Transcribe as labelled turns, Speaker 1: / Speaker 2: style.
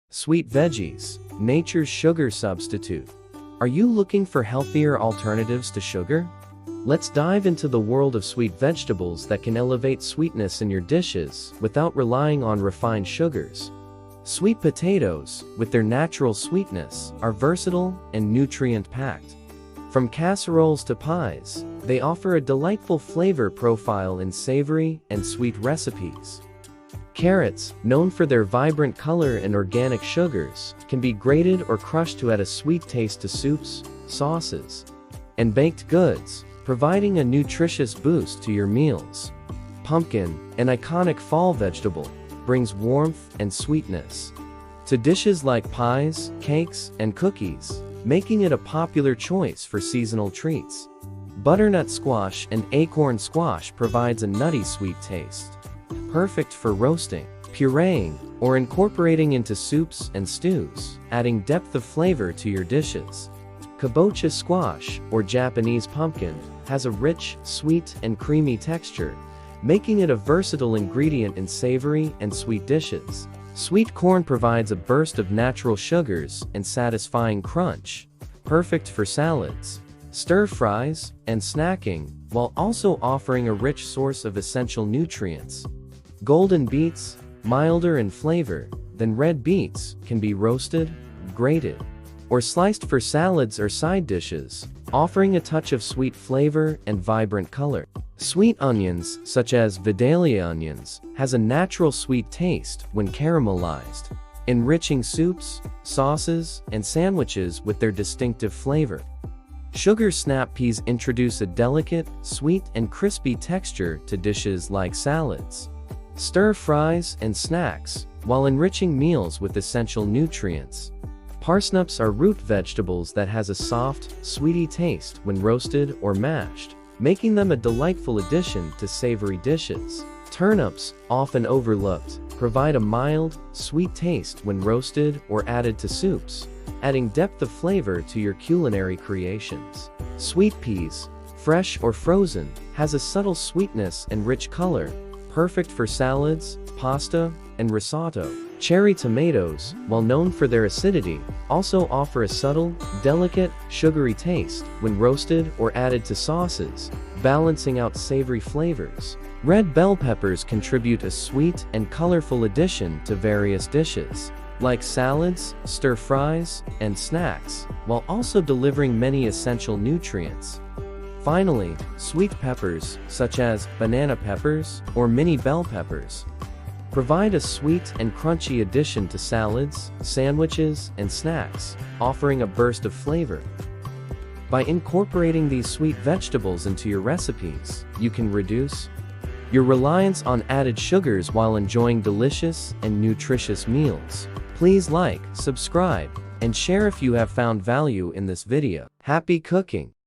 Speaker 1: Sweet veggies, nature's sugar substitute. Are you looking for healthier alternatives to sugar? Let's dive into the world of sweet vegetables that can elevate sweetness in your dishes without relying on refined sugars. Sweet potatoes, with their natural sweetness, are versatile and nutrient-packed. From casseroles to pies, they offer a delightful flavor profile in savory and sweet recipes. Carrots, known for their vibrant color and organic sugars, can be grated or crushed to add a sweet taste to soups, sauces, and baked goods, providing a nutritious boost to your meals. Pumpkin, an iconic fall vegetable, brings warmth and sweetness to dishes like pies, cakes, and cookies, making it a popular choice for seasonal treats. Butternut squash and acorn squash provides a nutty sweet taste, perfect for roasting, pureeing, or incorporating into soups and stews, adding depth of flavor to your dishes. Kabocha squash, or Japanese pumpkin, has a rich, sweet, and creamy texture, making it a versatile ingredient in savory and sweet dishes. Sweet corn provides a burst of natural sugars and satisfying crunch, perfect for salads, stir-fries, and snacking, while also offering a rich source of essential nutrients. Golden beets, milder in flavor than red beets, can be roasted, grated, or sliced for salads or side dishes, offering a touch of sweet flavor and vibrant color. Sweet onions, such as Vidalia onions, has a natural sweet taste when caramelized, enriching soups, sauces, and sandwiches with their distinctive flavor. Sugar snap peas introduce a delicate, sweet, and crispy texture to dishes like salads, stir-fries, and snacks, while enriching meals with essential nutrients. Parsnips are root vegetables that has a soft, sweety taste when roasted or mashed, making them a delightful addition to savory dishes. Turnips, often overlooked, provide a mild, sweet taste when roasted or added to soups, adding depth of flavor to your culinary creations. Sweet peas, fresh or frozen, has a subtle sweetness and rich color, perfect for salads, pasta, and risotto. Cherry tomatoes, while known for their acidity, also offer a subtle, delicate, sugary taste when roasted or added to sauces, balancing out savory flavors. Red bell peppers contribute a sweet and colorful addition to various dishes, like salads, stir-fries, and snacks, while also delivering many essential nutrients. Finally, sweet peppers, such as banana peppers or mini bell peppers, provide a sweet and crunchy addition to salads, sandwiches, and snacks, offering a burst of flavor. By incorporating these sweet vegetables into your recipes, you can reduce your reliance on added sugars while enjoying delicious and nutritious meals. Please like, subscribe, and share if you have found value in this video. Happy cooking!